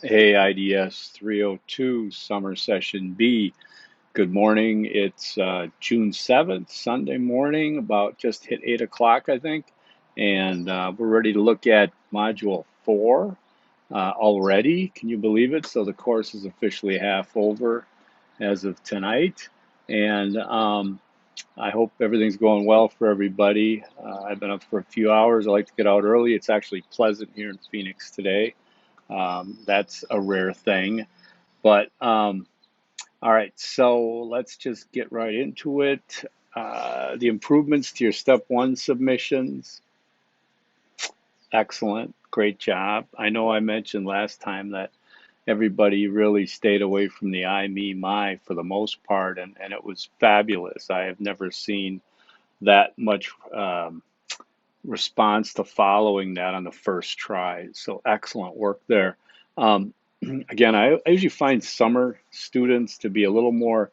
Hey, IDS 302 Summer Session B. Good morning. It's June 7th, Sunday morning, about just hit 8 o'clock, I think. And we're ready to look at Module 4 already. Can you believe it? So the course is officially half over as of tonight. And I hope everything's going well for everybody. I've been up for a few hours. I like to get out early. It's actually pleasant here in Phoenix today. That's a rare thing. But all right, so let's just get right into it. The improvements to your step one submissions, excellent, great job. I know I mentioned last time that everybody really stayed away from the I, me, my for the most part, and it was fabulous. I have never seen that much response to following that on the first try. So excellent work there. Um, again, I usually find summer students to be a little more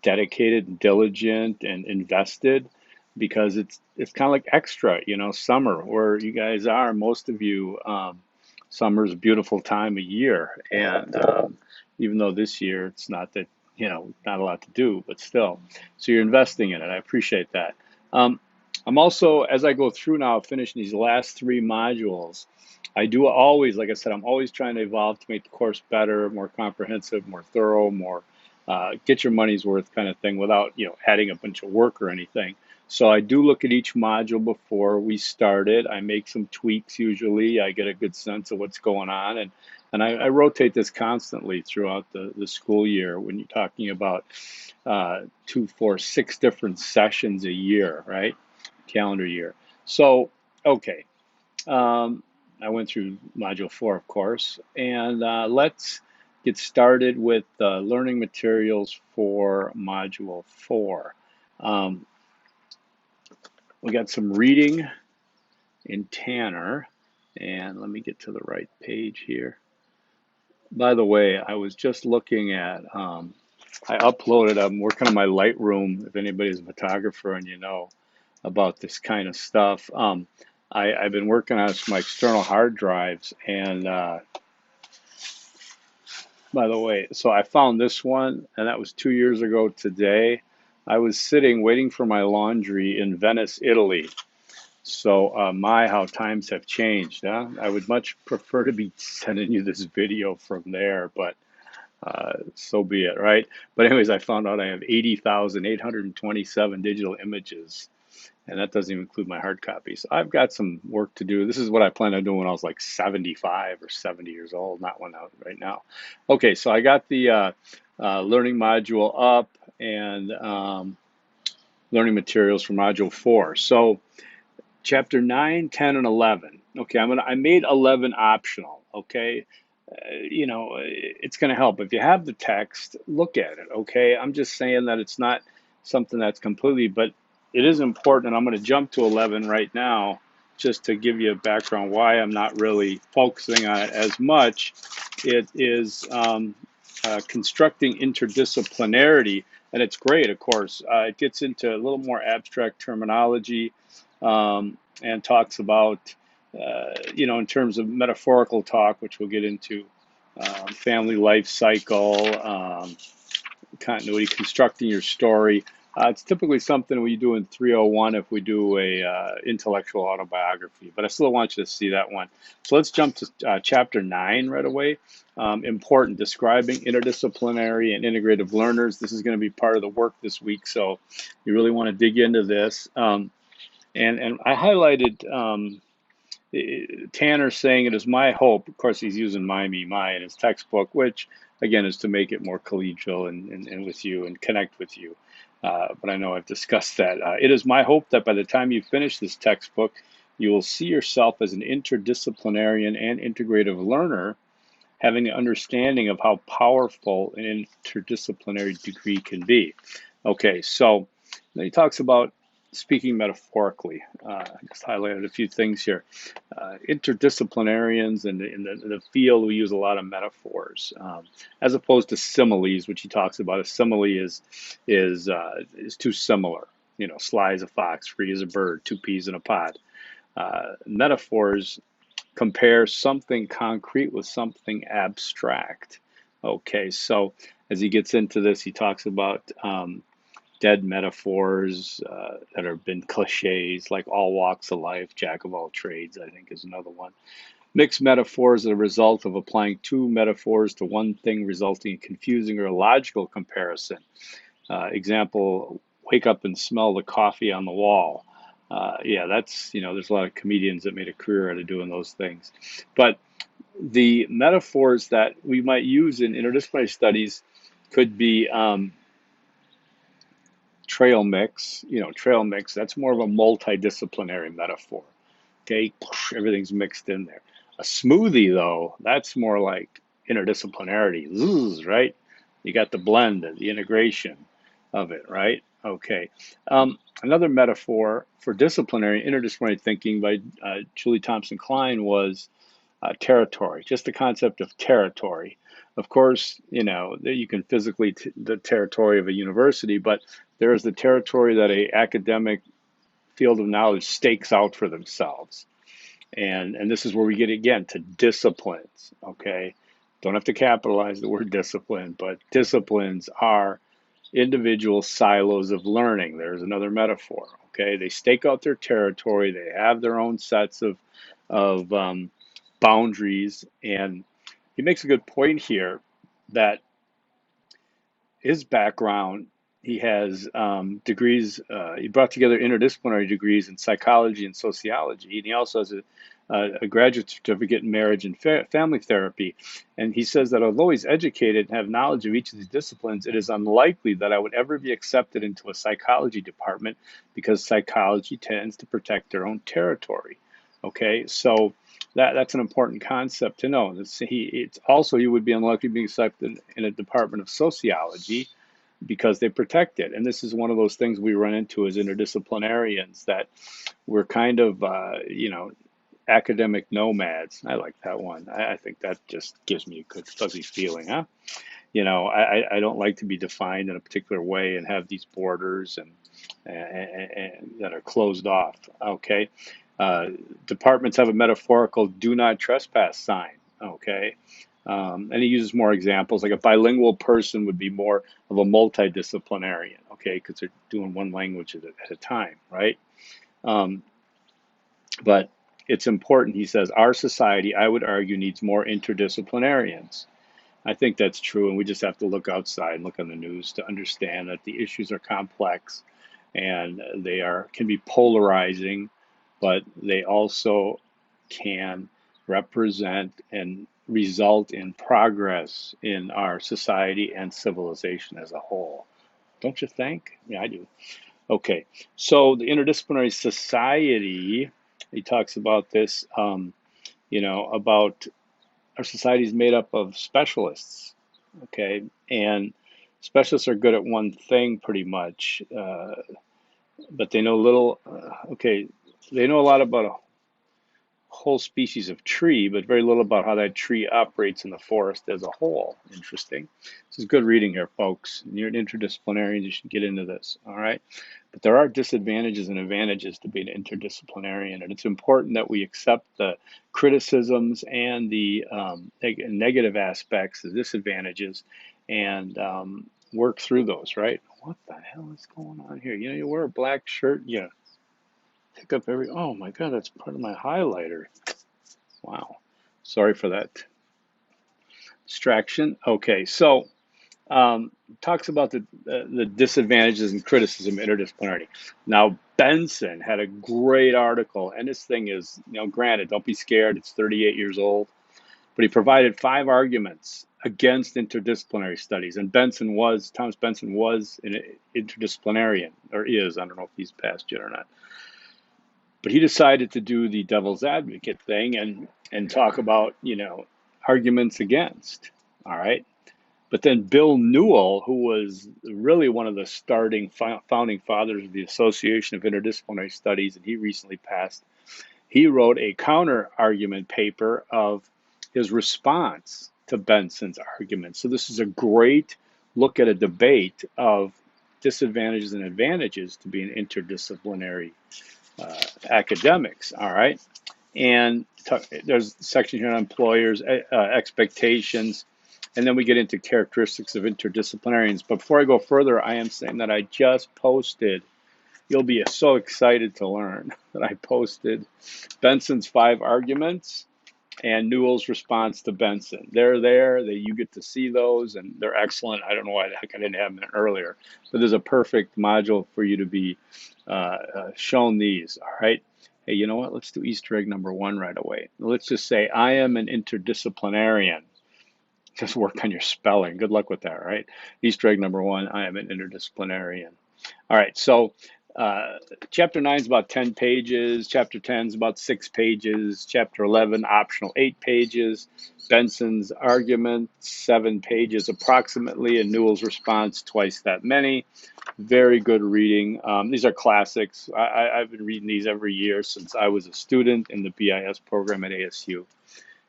dedicated and diligent and invested because it's kind of like extra, summer where you guys are, most of you. Summer's a beautiful time of year, and even though this year it's not that, not a lot to do, but still, so you're investing in it. I appreciate that. Um, I'm also, as I go through now, finishing these last three modules, I do always, like I said, I'm always trying to evolve to make the course better, more comprehensive, more thorough, more get your money's worth kind of thing without, adding a bunch of work or anything. So I do look at each module before we start it. I make some tweaks usually. I get a good sense of what's going on, and I rotate this constantly throughout the school year when you're talking about 6 different sessions a year, right? Calendar year. So, okay. Um, I went through Module 4, of course, and let's get started with learning materials for Module 4. Um, we got some reading in Tanner, and let me get to the right page here. By the way, I was just looking at, I uploaded, I'm working on my Lightroom, if anybody's a photographer and about this kind of stuff. I've been working on some external hard drives, and by the way, so I found this one, and that was 2 years ago today. I was sitting waiting for my laundry in Venice, Italy. So how times have changed, huh? I would much prefer to be sending you this video from there, but so be it, right? But anyways, I found out I have 80,827 digital images, and that doesn't even include my hard copies. So I've got some work to do. This is what I plan on doing when I was like 75 or 70 years old, not when out right now. Okay, so I got the learning module up and learning materials for module 4. So chapter 9, 10, and 11. Okay, I made 11 optional, okay? It's going to help. If you have the text, look at it, okay? I'm just saying that it's not something that's completely, but it is important, and I'm going to jump to 11 right now just to give you a background why I'm not really focusing on it as much. It is constructing interdisciplinarity, and it's great, of course. It gets into a little more abstract terminology and talks about, in terms of metaphorical talk, which we'll get into, family life cycle, continuity, constructing your story. It's typically something we do in 301 if we do a intellectual autobiography, but I still want you to see that one. So let's jump to chapter 9 right away. Important, describing interdisciplinary and integrative learners. This is going to be part of the work this week, so you really want to dig into this. And I highlighted Tanner saying it is my hope. Of course, he's using my, me, my in his textbook, which again is to make it more collegial and with you and connect with you. But I know I've discussed that. It is my hope that by the time you finish this textbook, you will see yourself as an interdisciplinarian and integrative learner, having an understanding of how powerful an interdisciplinary degree can be. Okay, so then he talks about speaking metaphorically. I just highlighted a few things here. Interdisciplinarians and in the field, we use a lot of metaphors as opposed to similes, which he talks about. A simile is too similar. Sly as a fox, free as a bird, two peas in a pod. Metaphors compare something concrete with something abstract. Okay, so as he gets into this, he talks about dead metaphors that have been cliches, like all walks of life, jack of all trades, I think is another one. Mixed metaphors are the result of applying two metaphors to one thing, resulting in confusing or illogical comparison. Example, wake up and smell the coffee on the wall. Yeah, that's, there's a lot of comedians that made a career out of doing those things. But the metaphors that we might use in interdisciplinary studies could be trail mix. Trail mix, that's more of a multidisciplinary metaphor. Okay, everything's mixed in there. A smoothie, though, that's more like interdisciplinarity, right? You got the blend and the integration of it, right? Okay. Another metaphor for disciplinary, interdisciplinary thinking by Julie Thompson Klein was territory, just the concept of territory. Of course, you can physically the territory of a university, but there is the territory that a academic field of knowledge stakes out for themselves. And this is where we get again to disciplines. Okay, don't have to capitalize the word discipline, but disciplines are individual silos of learning. There's another metaphor. Okay, they stake out their territory. They have their own sets of boundaries, and he makes a good point here that his background, he has degrees, he brought together interdisciplinary degrees in psychology and sociology, and he also has a graduate certificate in marriage and family therapy. And he says that although he's educated and have knowledge of each of these disciplines, it is unlikely that I would ever be accepted into a psychology department because psychology tends to protect their own territory. Okay, so that's an important concept to know. It's also, you would be unlikely to be accepted in a department of sociology because they protect it. And this is one of those things we run into as interdisciplinarians, that we're kind of, academic nomads. I like that one. I think that just gives me a good fuzzy feeling, huh? I don't like to be defined in a particular way and have these borders and that are closed off. Okay. Departments have a metaphorical "do not trespass" sign. Okay. And he uses more examples, like a bilingual person would be more of a multidisciplinarian, okay, because they're doing one language at a time, right? But it's important, he says, our society, I would argue, needs more interdisciplinarians. I think that's true, and we just have to look outside and look on the news to understand that the issues are complex and they can be polarizing, but they also can represent and result in progress in our society and civilization as a whole. Don't you think? Yeah, I do. Okay, so the interdisciplinary society, he talks about this, about our society is made up of specialists, okay? And specialists are good at one thing pretty much, but they know little, okay, they know a lot about a whole species of tree, but very little about how that tree operates in the forest as a whole. Interesting. This is good reading here, folks. You're an interdisciplinarian, you should get into this, all right? But there are disadvantages and advantages to being an interdisciplinarian, and it's important that we accept the criticisms and the negative aspects, the disadvantages, and work through those, right? What the hell is going on here? You wear a black shirt, you pick up oh my God, that's part of my highlighter. Wow. Sorry for that distraction. Okay, so talks about the disadvantages and criticism of interdisciplinarity. Now, Benson had a great article, and this thing is, granted, don't be scared, it's 38 years old, but he provided 5 arguments against interdisciplinary studies. And Thomas Benson was an interdisciplinarian, or is, I don't know if he's passed yet or not. But he decided to do the devil's advocate thing and talk about, arguments against, all right? But then Bill Newell, who was really one of the starting founding fathers of the Association of Interdisciplinary Studies, and he recently passed, he wrote a counter argument paper of his response to Benson's argument. So this is a great look at a debate of disadvantages and advantages to being interdisciplinary academics, all right? And there's a section here on employers, expectations, and then we get into characteristics of interdisciplinarians. But before I go further, I am saying that I just posted, you'll be so excited to learn that I posted Benson's 5 arguments and Newell's response to Benson. They're there, you get to see those, and they're excellent. I don't know why the heck I didn't have them earlier, but there's a perfect module for you to be shown these, all right? Hey, you know what? Let's do Easter egg number 1 right away. Let's just say, I am an interdisciplinarian. Just work on your spelling. Good luck with that, right? Easter egg number 1, I am an interdisciplinarian. All right, so chapter 9 is about 10 pages. Chapter 10 is about 6 pages. Chapter 11, optional 8 pages. Benson's argument, 7 pages approximately, and Newell's response, twice that many. Very good reading. These are classics. I've been reading these every year since I was a student in the BIS program at ASU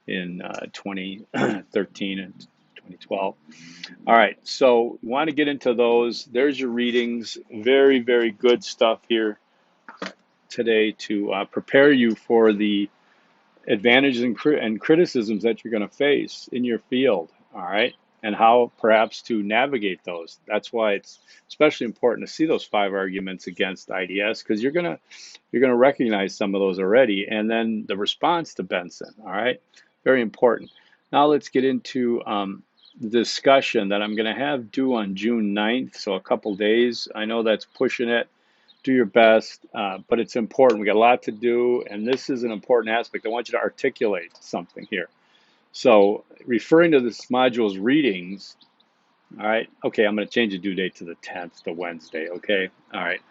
in 2013 and 2012. All right, so you want to get into those. There's your readings. Very, very good stuff here today to prepare you for the advantages and criticisms that you're going to face in your field. All right, and how perhaps to navigate those. That's why it's especially important to see those 5 arguments against IDS, because you're gonna recognize some of those already, and then the response to Benson. All right, very important. Now let's get into the discussion that I'm going to have due on June 9th, so a couple days. I know that's pushing it. Do your best, but it's important. We got a lot to do, and this is an important aspect. I want you to articulate something here. So referring to this module's readings, all right, okay, I'm going to change the due date to the 10th, to Wednesday, okay? All right.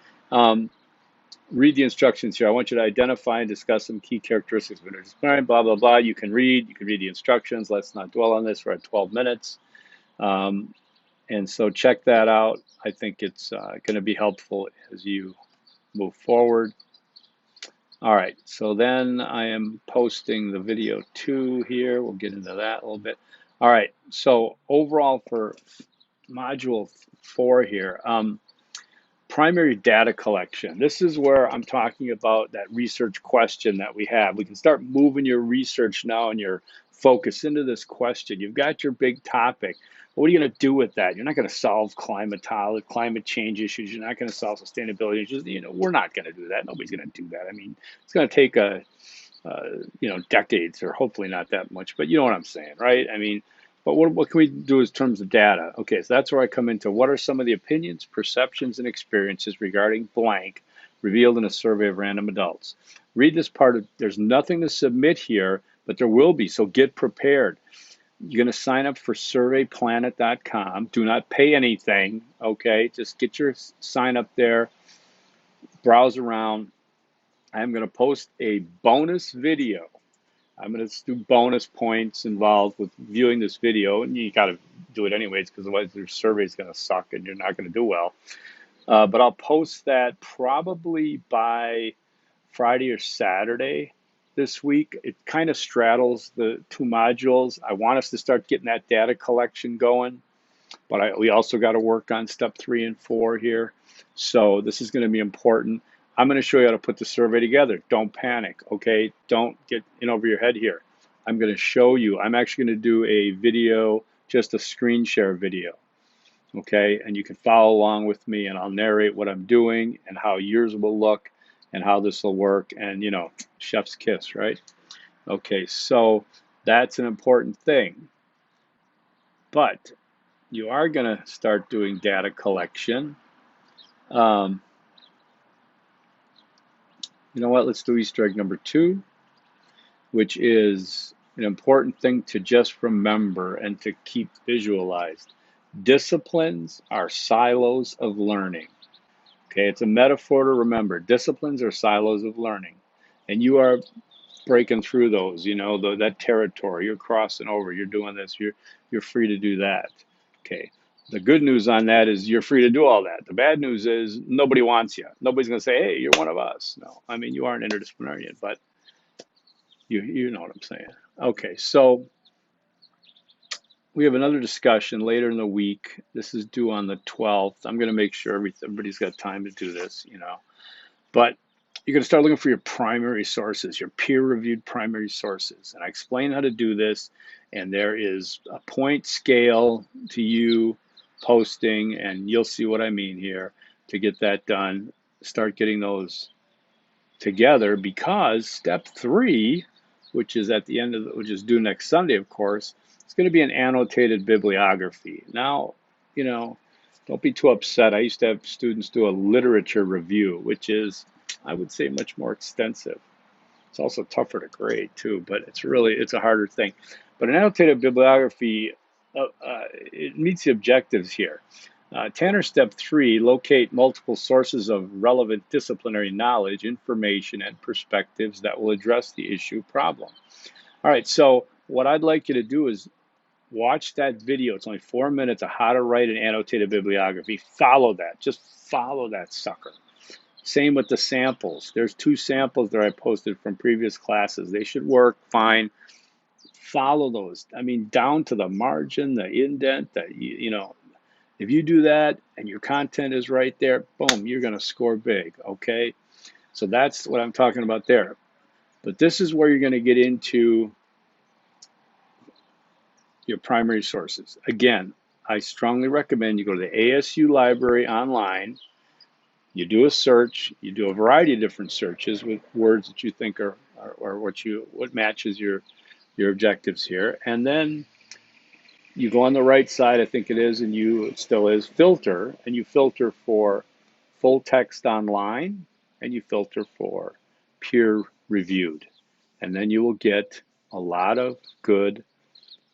Read the instructions here. I want you to identify and discuss some key characteristics of interdisciplinary, blah, blah, blah. You can read the instructions. Let's not dwell on this. We're at 12 minutes. And so check that out. I think it's going to be helpful as you move forward. All right, so then I am posting the video 2 here. We'll get into that a little bit. All right, so overall for module 4 here, primary data collection. This is where I'm talking about that research question that we have. We can start moving your research now and your focus into this question. You've got your big topic. What are you going to do with that? You're not going to solve climate change issues. You're not going to solve sustainability issues. We're not going to do that. Nobody's going to do that. I mean, it's going to take decades, or hopefully not that much, but you know what I'm saying, right? I mean, but what can we do in terms of data? Okay, so that's where I come into what are some of the opinions, perceptions, and experiences regarding blank revealed in a survey of random adults. Read this part. There's nothing to submit here, but there will be, so get prepared. You're going to sign up for surveyplanet.com. Do not pay anything, okay? Just get your sign up there, browse around. I'm going to post a bonus video. I'm going to do bonus points involved with viewing this video, and you got to do it anyways, because otherwise your survey is going to suck and you're not going to do well. But I'll post that probably by Friday or Saturday this week. It kind of straddles the 2 modules. I want us to start getting that data collection going, but we also got to work on step 3 and 4 here. So this is going to be important. I'm going to show you how to put the survey together. Don't panic, okay? Don't get in over your head here. I'm going to show you. I'm actually going to do a video, just a screen share video, okay? And you can follow along with me, and I'll narrate what I'm doing and how yours will look and how this will work, and chef's kiss, right? Okay, so that's an important thing. But you are going to start doing data collection. You know what? Let's do Easter egg number 2, which is an important thing to just remember and to keep visualized. Disciplines are silos of learning. Okay, it's a metaphor to remember. Disciplines are silos of learning, and you are breaking through those. That territory. You're crossing over. You're doing this. You're free to do that. Okay. The good news on that is you're free to do all that. The bad news is nobody wants you. Nobody's going to say, "Hey, you're one of us." No, I mean you are an interdisciplinarian, but you know what I'm saying. Okay, so we have another discussion later in the week. This is due on the 12th. I'm going to make sure everybody's got time to do this, But you're going to start looking for your primary sources, your peer-reviewed primary sources. And I explain how to do this. And there is a point scale to you posting, and you'll see what I mean here to get that done. Start getting those together, because step 3, which is at the end of which is due next Sunday, of course, it's going to be an annotated bibliography. Now, don't be too upset. I used to have students do a literature review, which is, I would say, much more extensive. It's also tougher to grade too, but it's a harder thing. But an annotated bibliography, it meets the objectives here. Tanner step 3, locate multiple sources of relevant disciplinary knowledge, information, and perspectives that will address the issue problem. All right, so what I'd like you to do is watch that video. It's only 4 minutes of how to write an annotated bibliography. Follow that. Just follow that sucker. Same with the samples. There's 2 samples that I posted from previous classes. They should work fine. Follow those. I mean, down to the margin, the indent, if you do that and your content is right there, boom, you're going to score big, okay? So that's what I'm talking about there. But this is where you're going to get into your primary sources. Again, I strongly recommend you go to the ASU library online. You do a search. You do a variety of different searches with words that you think are what matches your objectives here, and then you go on the right side, I think it is, and it still is, filter, and you filter for full text online, and you filter for peer reviewed. And then you will get a lot of good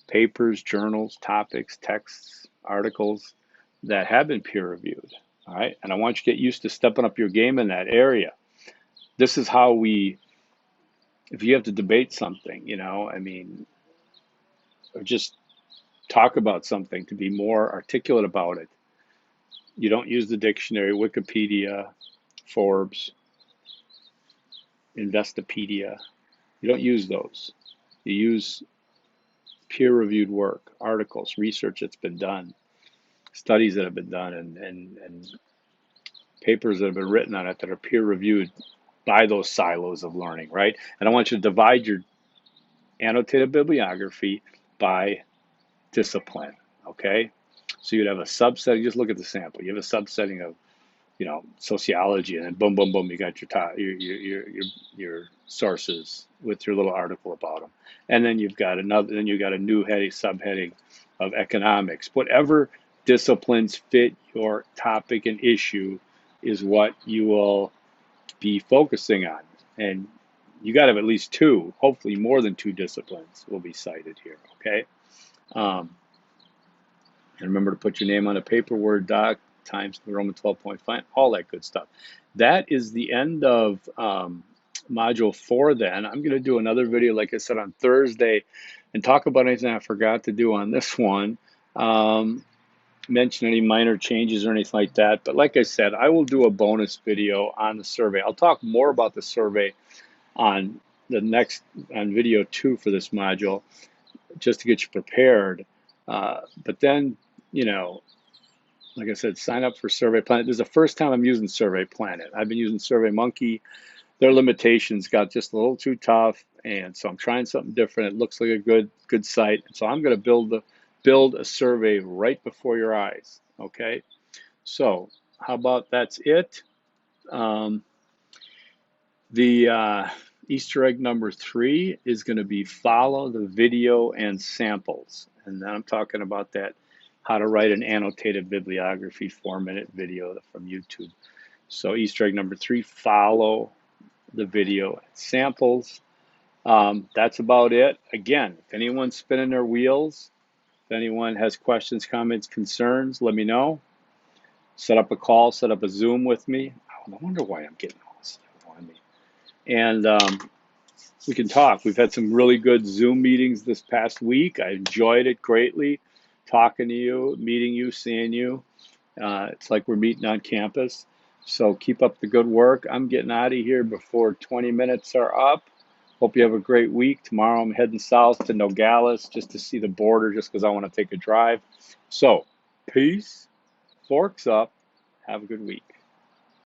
papers, journals, topics, texts, articles that have been peer reviewed. All right. And I want you to get used to stepping up your game in that area. This is how if you have to debate something, or just talk about something, to be more articulate about it, you don't use the dictionary, Wikipedia, Forbes, Investopedia. You don't use those. You use peer-reviewed work, articles, research that's been done, studies that have been done, and papers that have been written on it that are peer-reviewed by those silos of learning, right? And I want you to divide your annotated bibliography by discipline, okay? So you'd have a subset. Just look at the sample. You have a subsetting of, sociology, and then boom, boom, boom, you got your sources with your little article about them, and then you've got another. Then you got a new subheading of economics. Whatever disciplines fit your topic and issue is what you will be focusing on, and you got to have at least 2, hopefully more than 2 disciplines will be cited here, okay? And remember to put your name on a paper, Word doc, times the Roman 12 point font, all that good stuff. That is the end of module 4 then. I'm going to do another video, like I said, on Thursday and talk about anything I forgot to do on this one. Mention any minor changes or anything like that. But like I said, I will do a bonus video on the survey. I'll talk more about the survey on video 2 for this module, just to get you prepared. But then, like I said, sign up for Survey Planet. This is the first time I'm using Survey Planet. I've been using SurveyMonkey. Their limitations got just a little too tough, and so I'm trying something different. It looks like a good site. So I'm going to build a survey right before your eyes. Okay. So how about that's it? The Easter egg number 3 is going to be follow the video and samples. And then I'm talking about that, how to write an annotated bibliography 4-minute video from YouTube. So Easter egg number 3, follow the video and samples. That's about it. Again, if anyone's spinning their wheels, if anyone has questions, comments, concerns, let me know. Set up a call, set up a Zoom with me. I wonder why I'm getting all this stuff on me. And we can talk. We've had some really good Zoom meetings this past week. I enjoyed it greatly, talking to you, meeting you, seeing you. It's like we're meeting on campus. So keep up the good work. I'm getting out of here before 20 minutes are up. Hope you have a great week. Tomorrow I'm heading south to Nogales just to see the border, just because I want to take a drive. So peace, forks up, have a good week.